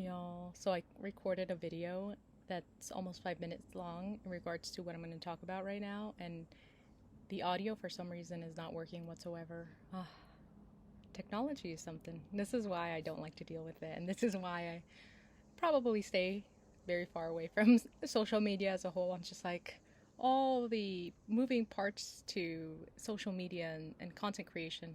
y'all. So I recorded a video that's almost 5 minutes long in regards to what I'm going to talk about right now, and the audio for some reason is not working whatsoever. Technology is something. This is why I don't like to deal with it, and this is why I probably stay very far away from social media as a whole. I'm just like all the moving parts to social media and content creation.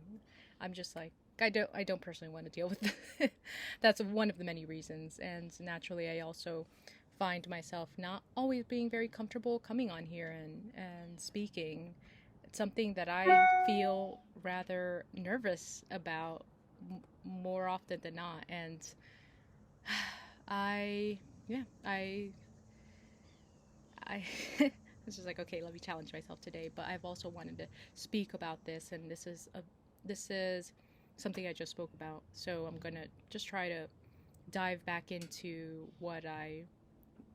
I'm just like I don't personally want to deal with it. That's one of the many reasons, and naturally I also find myself not always being very comfortable coming on here and speaking. It's something that I feel rather nervous about more often than not, and I yeah I was just like, okay, let me challenge myself today. But I've also wanted to speak about this, and this is something I just spoke about. So I'm gonna just try to dive back into what I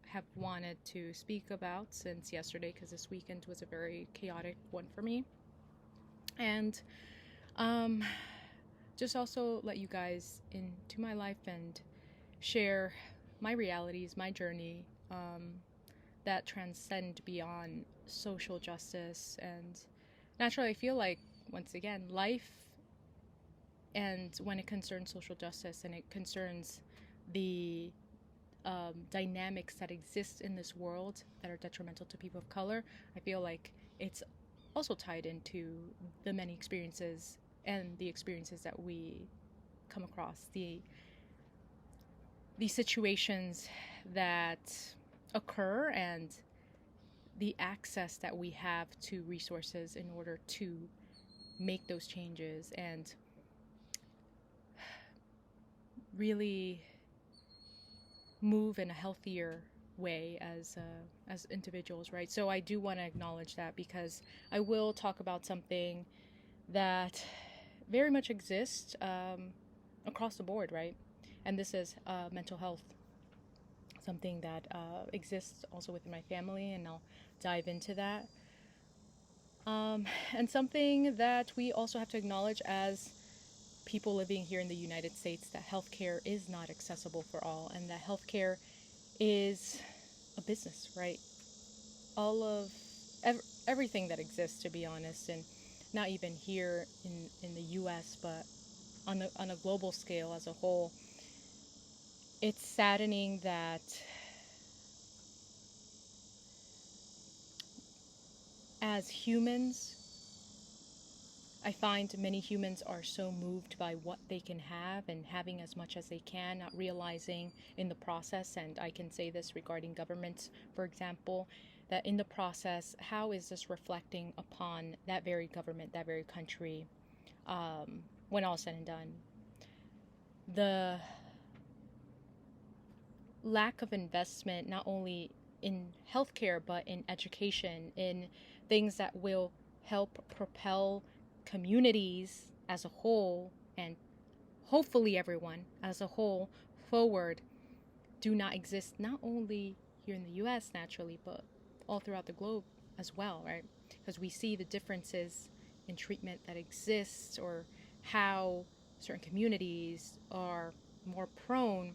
have wanted to speak about since yesterday, because this weekend was a very chaotic one for me, and um, just also let you guys into my life and share my realities, my journey. That transcend beyond social justice. And naturally, I feel like, once again, life, and when it concerns social justice and it concerns the dynamics that exist in this world that are detrimental to people of color, I feel like it's also tied into the many experiences and the experiences that we come across, the situations that occur, and the access that we have to resources in order to make those changes and really move in a healthier way as individuals, right? So I do want to acknowledge that, because I will talk about something that very much exists across the board, right? And this is mental health, something that exists also within my family, and I'll dive into that. And something that we also have to acknowledge as people living here in the United States, that healthcare is not accessible for all, and that healthcare is a business, right? All of everything that exists, to be honest, and not even here in the U.S., but on a global scale as a whole. It's saddening that as humans, I find many humans are so moved by what they can have and having as much as they can, not realizing in the process, and I can say this regarding governments, for example, that in the process, how is this reflecting upon that very government, that very country, when all is said and done? The lack of investment, not only in healthcare, but in education, in things that will help propel communities as a whole, and hopefully everyone as a whole, forward, do not exist, not only here in the US naturally, but all throughout the globe as well, right? Because we see the differences in treatment that exists, or how certain communities are more prone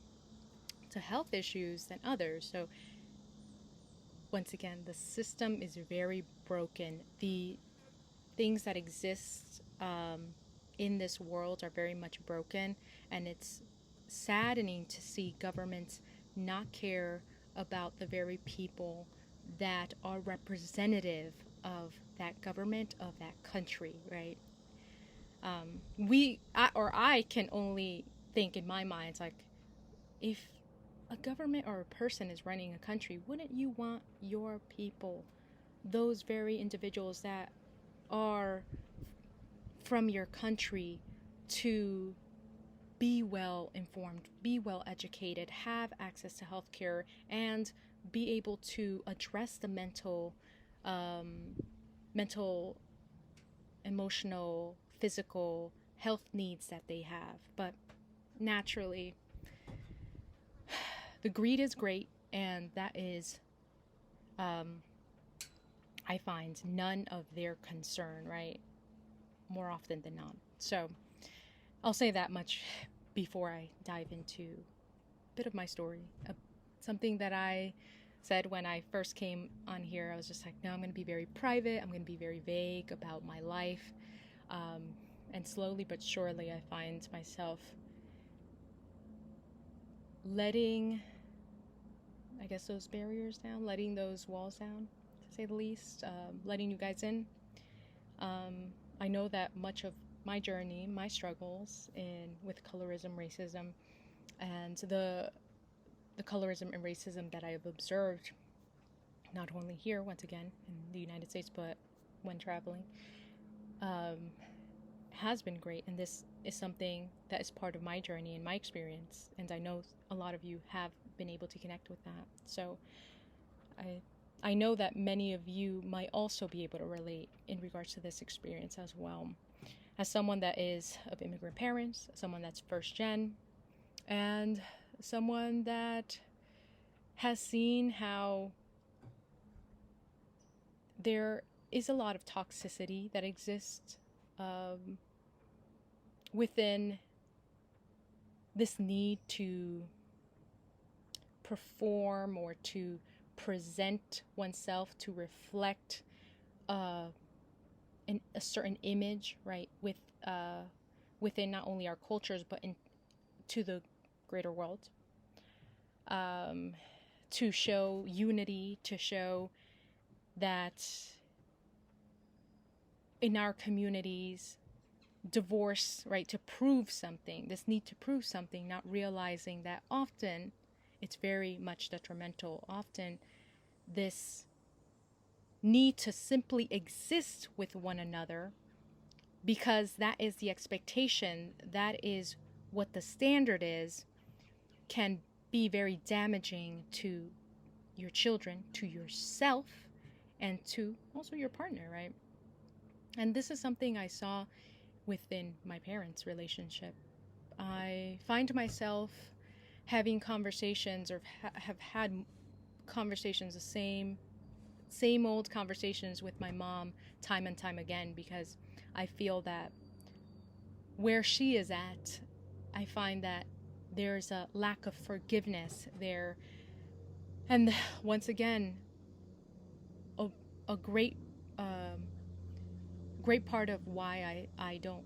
to health issues than others. So once again, the system is very broken. The things that exist in this world are very much broken, and it's saddening to see governments not care about the very people that are representative of that government, of that country, right? I can only think in my mind, it's like, if a government or a person is running a country, wouldn't you want your people, those very individuals that are from your country, to be well informed, be well educated, have access to healthcare, and be able to address the mental, emotional, physical health needs that they have? But naturally, the greed is great, and that is, I find, none of their concern, right? More often than not. So I'll say that much before I dive into bit of my story. Something that I said when I first came on here. I was just like, no, I'm going to be very private. I'm going to be very vague about my life. And slowly but surely, I find myself letting, I guess, those barriers down, letting those walls down, to say the least, letting you guys in. I know that much of my journey, my struggles with colorism, racism, and the colorism and racism that I have observed, not only here, once again, in the United States, but when traveling, has been great. And this is something that is part of my journey and my experience. And I know a lot of you have been able to connect with that. So I know that many of you might also be able to relate in regards to this experience as well. As someone that is of immigrant parents, someone that's first gen, and someone that has seen how there is a lot of toxicity that exists within this need to perform or to present oneself to reflect a certain image, right, within not only our cultures but to the greater world, to show unity, to show that in our communities, divorce, right, to prove something, this need to prove something, not realizing that often it's very much detrimental. Often this need to simply exist with one another because that is the expectation, that is what the standard is, can be very damaging to your children, to yourself, and to also your partner, right? And this is something I saw within my parents' relationship. I find myself having conversations, or have had conversations, the same old conversations with my mom time and time again, because I feel that where she is at, I find that there's a lack of forgiveness there. And once again, a great part of why I don't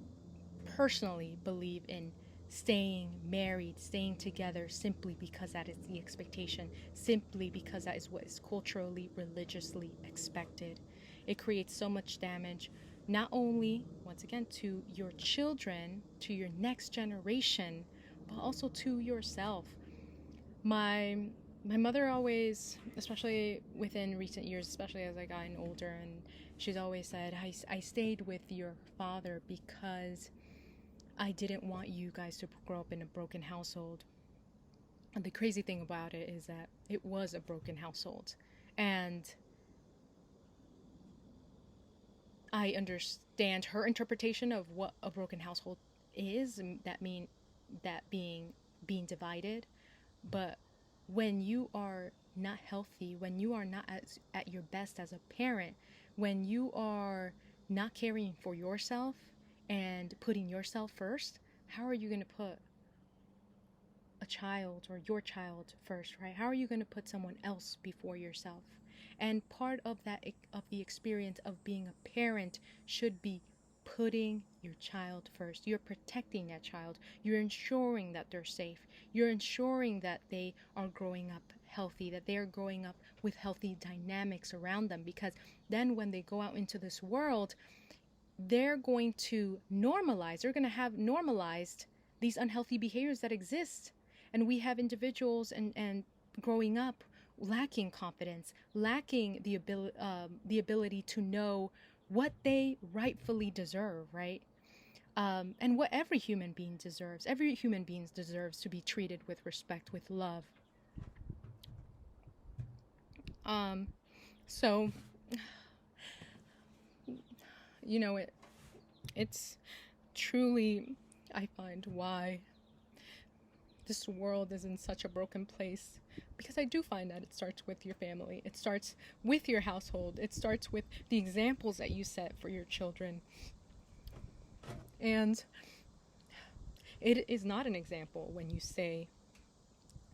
personally believe in staying married, staying together, simply because that is the expectation, simply because that is what is culturally, religiously expected. It creates so much damage, not only, once again, to your children, to your next generation, but also to yourself. My mother always, especially within recent years, especially as I gotten older, and she's always said, I stayed with your father because I didn't want you guys to grow up in a broken household. And the crazy thing about it is that it was a broken household. And I understand her interpretation of what a broken household is, and that being divided. But when you are not healthy, when you are not at your best as a parent, when you are not caring for yourself and putting yourself first, how are you going to put a child or your child first, right? How are you going to put someone else before yourself? And part of that, of the experience of being a parent, should be putting your child first. You're protecting that child. You're ensuring that they're safe. You're ensuring that they are growing up healthy, that they are growing up with healthy dynamics around them, because then when they go out into this world, they're going to they're going to have normalized these unhealthy behaviors that exist. And we have individuals and growing up lacking confidence, lacking the ability to know what they rightfully deserve, right? And what every human being deserves. Every human being deserves to be treated with respect, with love. So, you know, it's truly, I find, why this world is in such a broken place, because I do find that it starts with your family. It starts with your household. It starts with the examples that you set for your children. And it is not an example when you say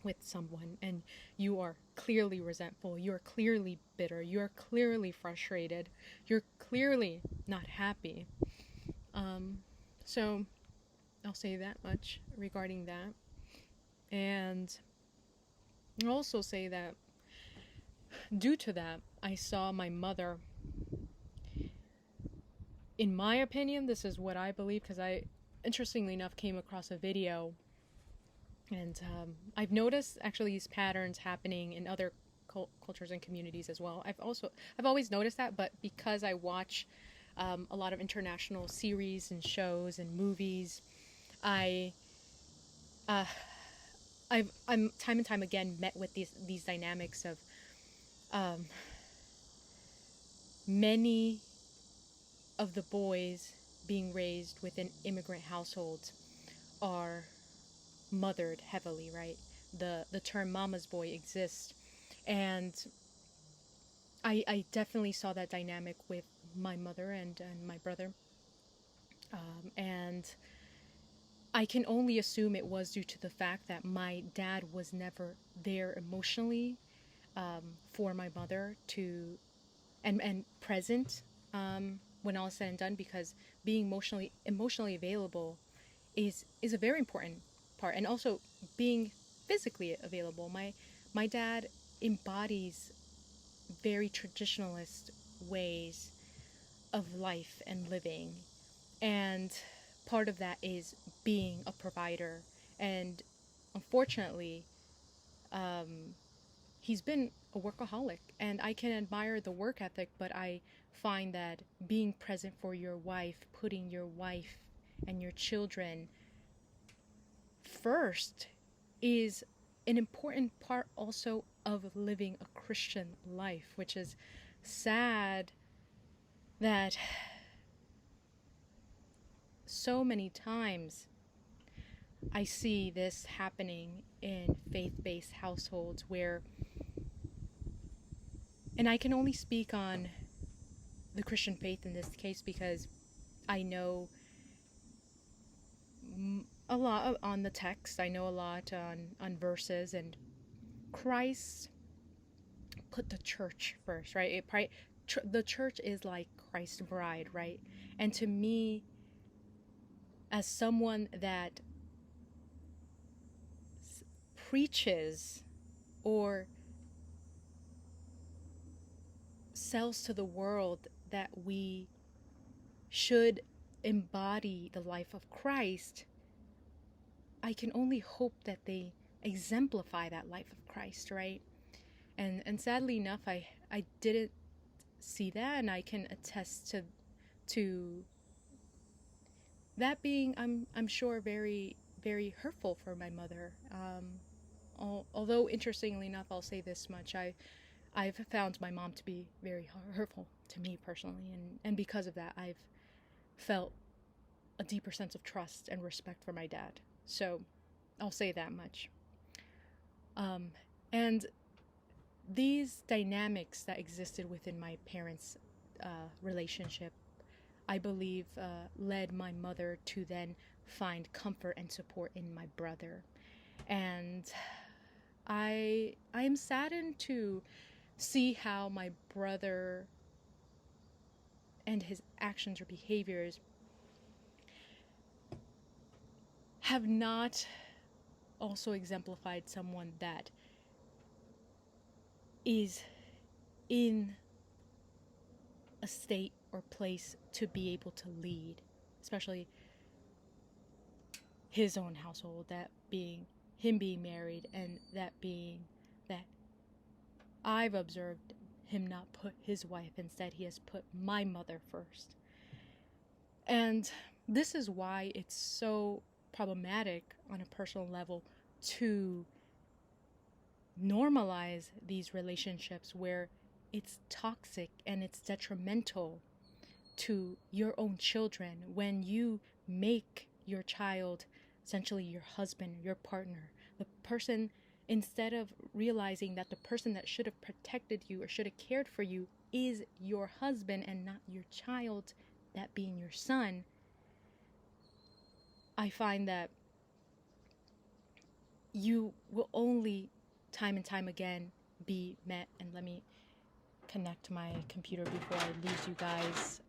with someone and you are clearly resentful, you're clearly bitter, you're clearly frustrated, you're clearly not happy. So I'll say that much regarding that. And I'll also say that due to that, I saw my mother, in my opinion, this is what I believe, because I, interestingly enough, came across a video, and I've noticed actually these patterns happening in other cultures and communities as well. I've always noticed that, but because I watch a lot of international series and shows and movies, I I'm time and time again met with these dynamics of many of the boys being raised within immigrant households are mothered heavily, right? The term mama's boy exists, and I definitely saw that dynamic with my mother and my brother, and I can only assume it was due to the fact that my dad was never there emotionally for my mother to and present when all is said and done, because being emotionally available is a very important part, and also being physically available. My dad embodies very traditionalist ways of life and living, and part of that is being a provider. And unfortunately, he's been a workaholic, and I can admire the work ethic, but I find that being present for your wife, putting your wife and your children first, is an important part also of living a Christian life, which is sad that so many times I see this happening in faith-based households where, and I can only speak on the Christian faith in this case because I know a lot on the text, I know a lot on verses, and Christ put the church first, right? The church is like Christ's bride, right? And to me, as someone that preaches or sells to the world that we should embody the life of Christ, I can only hope that they exemplify that life of Christ, right? And sadly enough, I didn't see that, and I can attest to that being, I'm sure, very, very hurtful for my mother. Although interestingly enough, I'll say this much: I've found my mom to be very hurtful to me personally, and because of that, I've felt a deeper sense of trust and respect for my dad. So I'll say that much. And these dynamics that existed within my parents' relationship, I believe, led my mother to then find comfort and support in my brother. And I am saddened to see how my brother and his actions or behaviors have not also exemplified someone that is in a state or place to be able to lead, especially his own household, that being him being married, and that being that I've observed him not put his wife, instead he has put my mother first. And this is why it's so problematic on a personal level to normalize these relationships where it's toxic and it's detrimental to your own children when you make your child essentially your husband, your partner, the person, instead of realizing that the person that should have protected you or should have cared for you is your husband and not your child, that being your son. I find that you will only time and time again be met. And let me connect my computer before I lose you guys.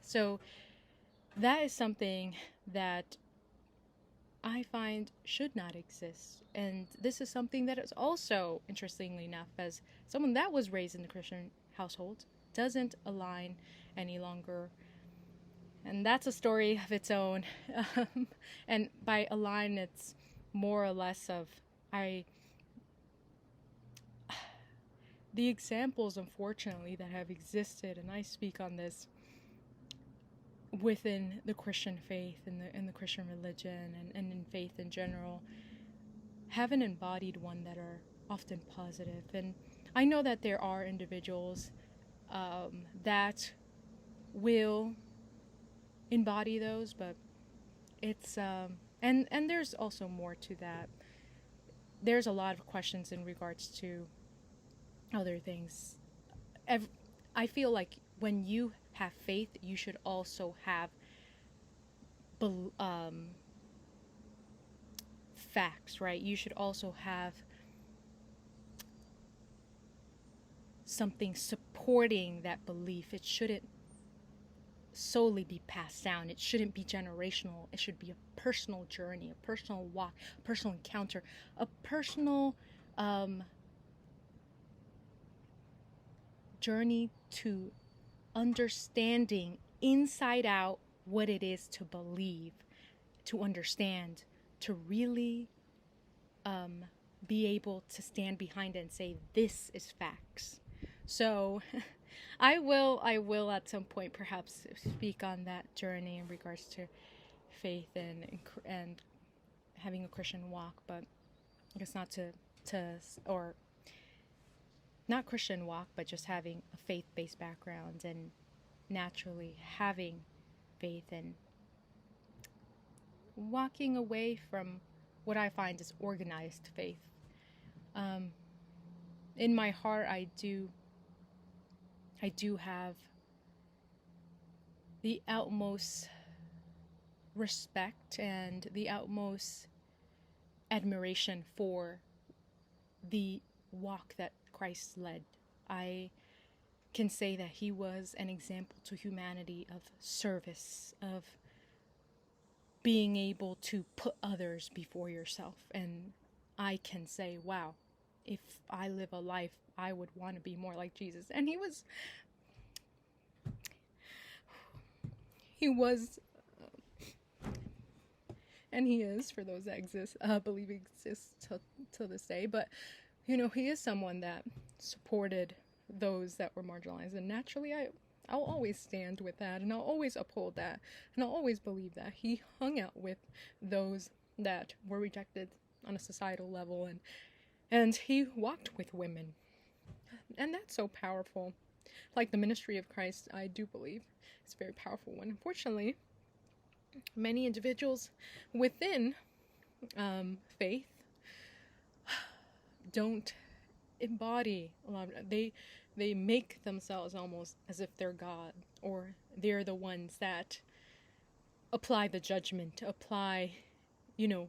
So that is something that I find should not exist. And this is something that is also, interestingly enough, as someone that was raised in the Christian household, doesn't align any longer. And that's a story of its own. And by align, it's more or less of the examples, unfortunately, that have existed, and I speak on this within the Christian faith and the Christian religion and in faith in general, haven't embodied one that are often positive. And I know that there are individuals that will embody those, but it's and there's also more to that. There's a lot of questions in regards to other things. I feel like when you have faith, you should also have facts, right? You should also have something supporting that belief. It shouldn't solely be passed down. It shouldn't be generational. It should be a personal journey, a personal walk, a personal encounter, a personal journey to understanding inside out what it is to believe, to understand, to really be able to stand behind it and say, this is facts. So I will at some point perhaps speak on that journey in regards to faith and having a Christian walk, but I guess not or not Christian walk, but just having a faith-based background and naturally having faith and walking away from what I find is organized faith. In my heart, I do have the utmost respect and the utmost admiration for the walk that Christ led. I can say that he was an example to humanity of service, of being able to put others before yourself. And I can say, wow, if I live a life, I would want to be more like Jesus. And he was, and he is, for those that believe he exists till this day. But, he is someone that supported those that were marginalized. And naturally, I'll always stand with that, and I'll always uphold that, and I'll always believe that. He hung out with those that were rejected on a societal level, and he walked with women. And that's so powerful. Like the ministry of Christ, I do believe it's a very powerful one. Unfortunately, many individuals within faith don't embody a lot of, they make themselves almost as if they're God, or they're the ones that apply the judgment, apply the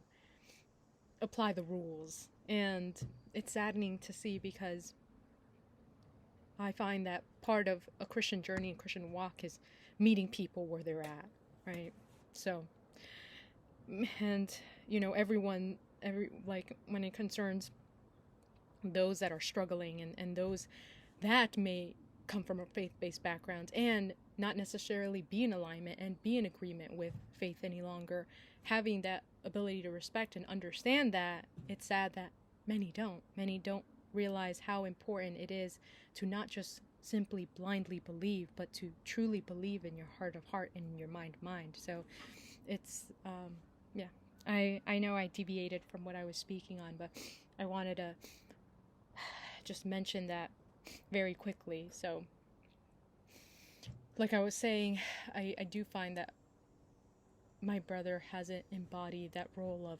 rules. And it's saddening to see, because I find that part of a Christian journey and Christian walk is meeting people where they're at, right? So, and when it concerns those that are struggling and those that may come from a faith-based background and not necessarily be in alignment and be in agreement with faith any longer, having that ability to respect and understand that, it's sad that many don't realize how important it is to not just simply blindly believe, but to truly believe in your heart of heart and in your mind of mind. So it's I know I deviated from what I was speaking on, but I wanted to just mention that very quickly. So like I was saying, I do find that my brother hasn't embodied that role of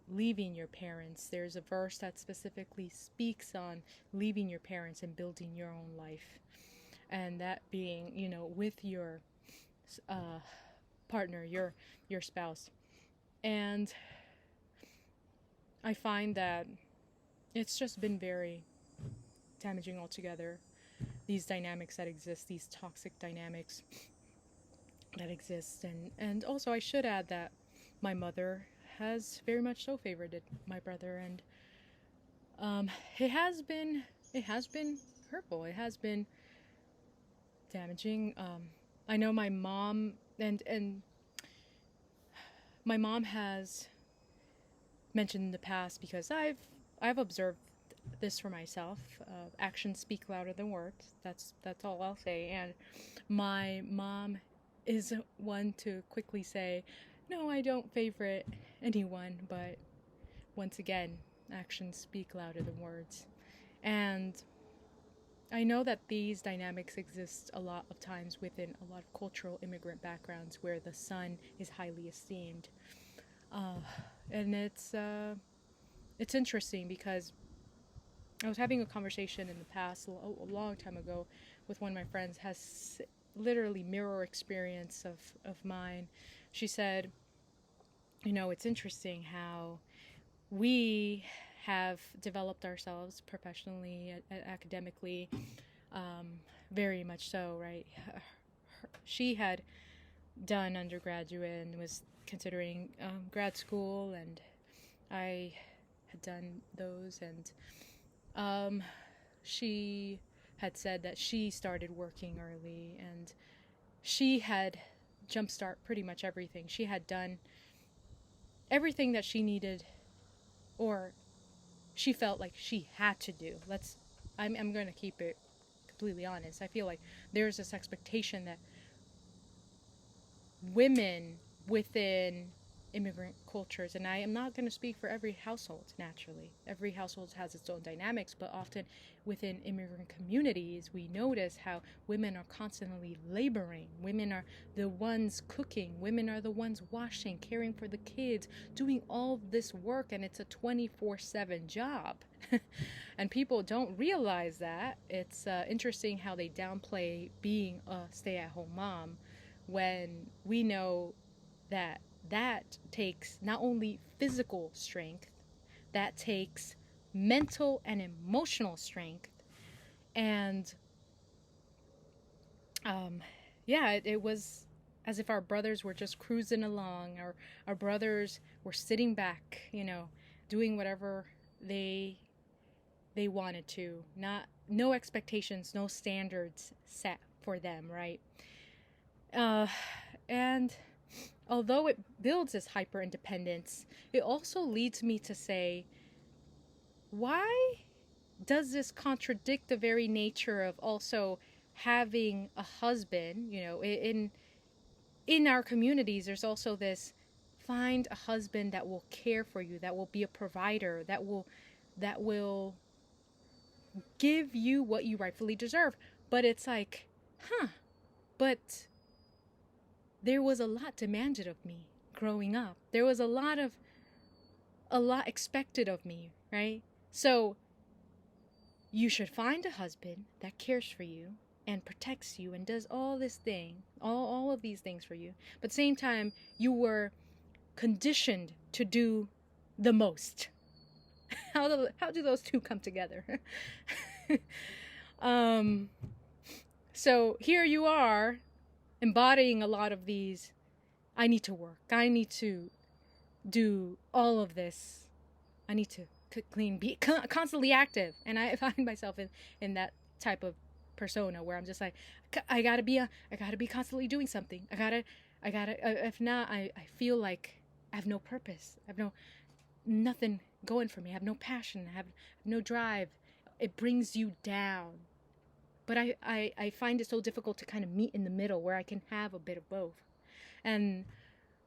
leaving your parents. There's a verse that specifically speaks on leaving your parents and building your own life. and that being, with your uh, partner, your spouse. And I find that it's just been very damaging altogether. These dynamics that exist, these toxic dynamics that exist, and also I should add that my mother has very much so favorited my brother, and um, it has been it has been hurtful. It has been damaging. I know my mom and my mom has mentioned in the past, because I've observed this for myself. Actions speak louder than words. That's all I'll say. And my mom is one to quickly say, "No, I don't favorite anyone," but once again, actions speak louder than words. And I know that these dynamics exist a lot of times within a lot of cultural immigrant backgrounds where the son is highly esteemed. Uh, and it's interesting because I was having a conversation in the past, a long time ago, with one of my friends, has literally mirror experience of mine. She said, it's interesting how we have developed ourselves professionally, academically, very much so, right? She had done undergraduate and was considering grad school, and I had done those, and she had said that she started working early, and she had jumpstart pretty much everything. She had done everything that she needed, or she felt like she had to do. I'm going to keep it completely honest. I feel like there's this expectation that women within immigrant cultures, and I am not going to speak for every household, naturally. Every household has its own dynamics, but often within immigrant communities, we notice how women are constantly laboring. Women are the ones cooking. Women are the ones washing, caring for the kids, doing all this work, and it's a 24/7 job. And people don't realize that. It's interesting how they downplay being a stay-at-home mom when we know that takes not only physical strength, that takes mental and emotional strength. And yeah, it was as if our brothers were just cruising along, or our brothers were sitting back, doing whatever they wanted to. No expectations, no standards set for them, right? And although it builds this hyper independence, it also leads me to say, why does this contradict the very nature of also having a husband? In our communities, there's also this: find a husband that will care for you, that will be a provider, that will give you what you rightfully deserve. But it's like, but there was a lot demanded of me growing up. There was a lot expected of me, right? So you should find a husband that cares for you and protects you and does all of these things for you. But at the same time, you were conditioned to do the most. How do those two come together? So here you are, embodying a lot of these. I need to work. I need to do all of this. I need to cook, clean, be constantly active. And I find myself in that type of persona where I'm just like, I gotta be constantly doing something. I gotta, if not, I feel like I have no purpose. I have nothing going for me. I have no passion. I have no drive. It brings you down. But I find it so difficult to kind of meet in the middle where I can have a bit of both. And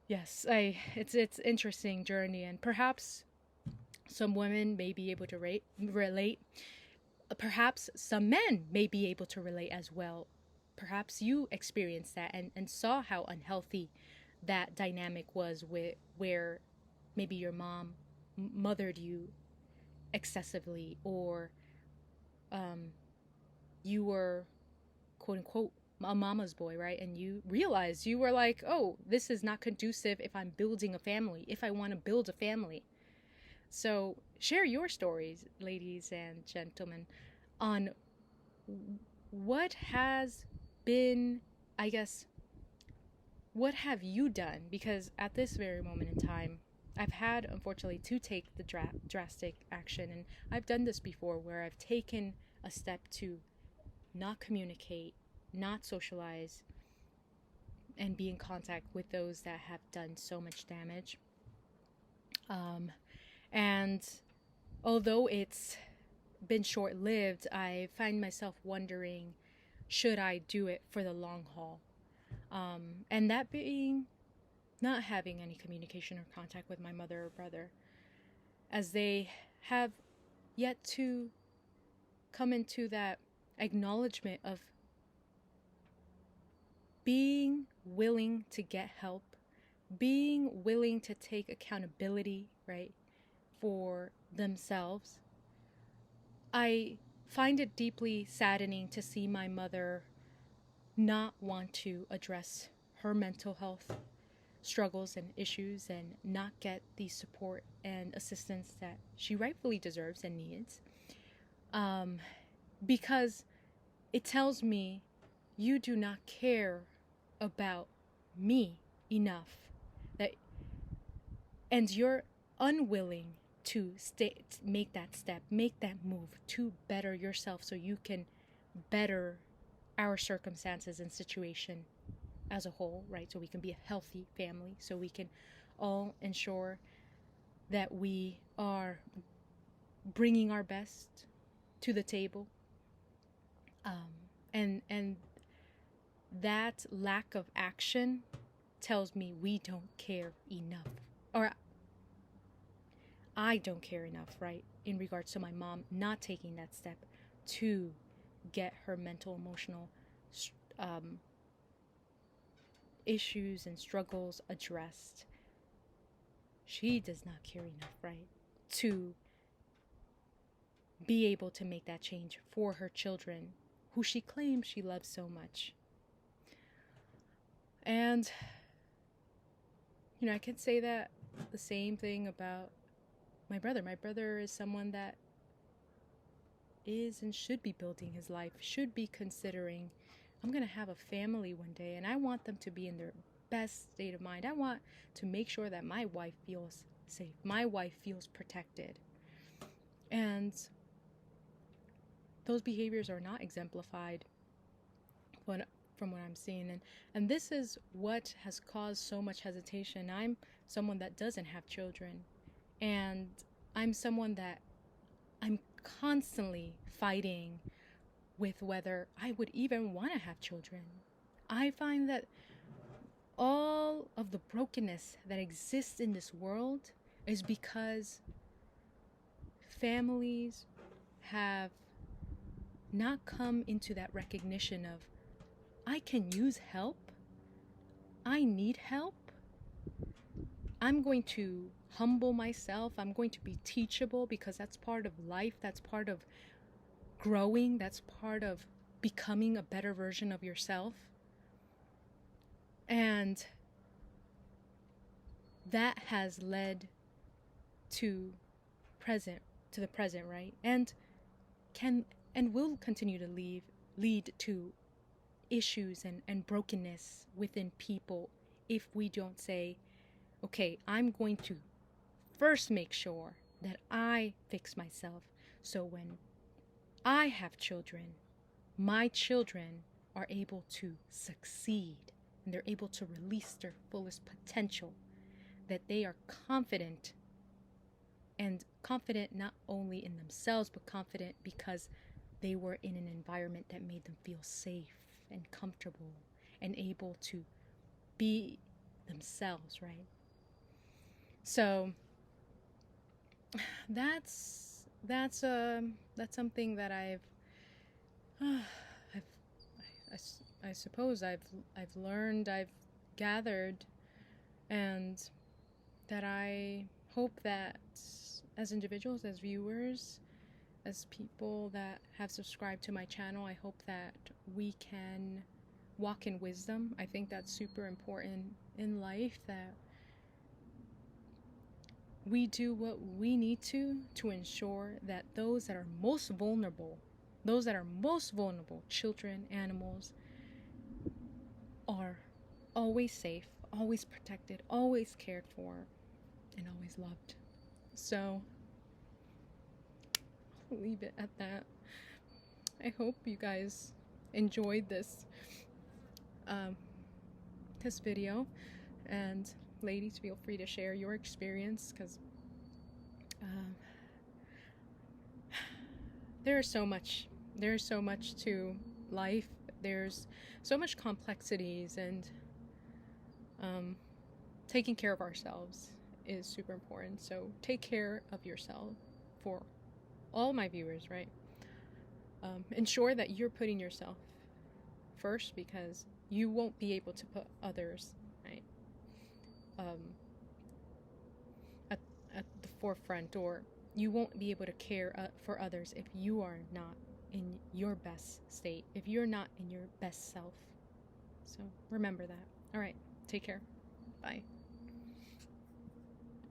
yes, it's interesting journey, and perhaps some women may be able to relate. Perhaps some men may be able to relate as well. Perhaps you experienced that and saw how unhealthy that dynamic was, where maybe your mom mothered you excessively, or you were quote unquote a mama's boy, right? And you realize you were like, oh, this is not conducive if I'm building a family, if I want to build a family. So share your stories, ladies and gentlemen, on what has been, I guess, what have you done? Because at this very moment in time, I've had, unfortunately, to take the drastic action. And I've done this before where I've taken a step to not communicate, not socialize, and be in contact with those that have done so much damage. And although it's been short-lived, I find myself wondering, should I do it for the long haul? And that being not having any communication or contact with my mother or brother, as they have yet to come into that acknowledgement of being willing to get help, being willing to take accountability, right, for themselves. I find it deeply saddening to see my mother not want to address her mental health struggles and issues and not get the support and assistance that she rightfully deserves and needs. Because it tells me you do not care about me enough, that, and you're unwilling to make that step, make that move to better yourself so you can better our circumstances and situation as a whole, right? So we can be a healthy family, so we can all ensure that we are bringing our best to the table. And that lack of action tells me we don't care enough, or I don't care enough, right, in regards to my mom not taking that step to get her mental, emotional issues and struggles addressed. She does not care enough, right, to be able to make that change for her children, who she claims she loves so much. And, I can say that the same thing about my brother. My brother is someone that is and should be building his life, should be considering, I'm going to have a family one day, and I want them to be in their best state of mind. I want to make sure that my wife feels safe, my wife feels protected. And those behaviors are not exemplified from what I'm seeing. And this is what has caused so much hesitation. I'm someone that doesn't have children, and I'm someone that I'm constantly fighting with whether I would even want to have children. I find that all of the brokenness that exists in this world is because families have not come into that recognition of, I can use help, I need help, I'm going to humble myself, I'm going to be teachable, because that's part of life, that's part of growing, that's part of becoming a better version of yourself. And that has led to the present, right? And will continue to lead to issues and brokenness within people if we don't say, okay, I'm going to first make sure that I fix myself, so when I have children, my children are able to succeed and they're able to release their fullest potential, that they are confident, and confident not only in themselves, but confident because they were in an environment that made them feel safe and comfortable and able to be themselves, right? So that's something that I suppose I've learned, I've gathered, and that I hope that as individuals, as viewers, as people that have subscribed to my channel, I hope that we can walk in wisdom. I think that's super important in life, that we do what we need to ensure that those that are most vulnerable, children, animals, are always safe, always protected, always cared for, and always loved. So I'll leave it at that. I hope you guys enjoyed this this video, and ladies, feel free to share your experience, because there's so much to life. There's so much complexities, and taking care of ourselves is super important. So take care of yourself, for all my viewers, right? Ensure that you're putting yourself first, because you won't be able to put others, right, at the forefront, or you won't be able to care for others if you are not in your best state, if you're not in your best self. So remember that. All right, take care. Bye.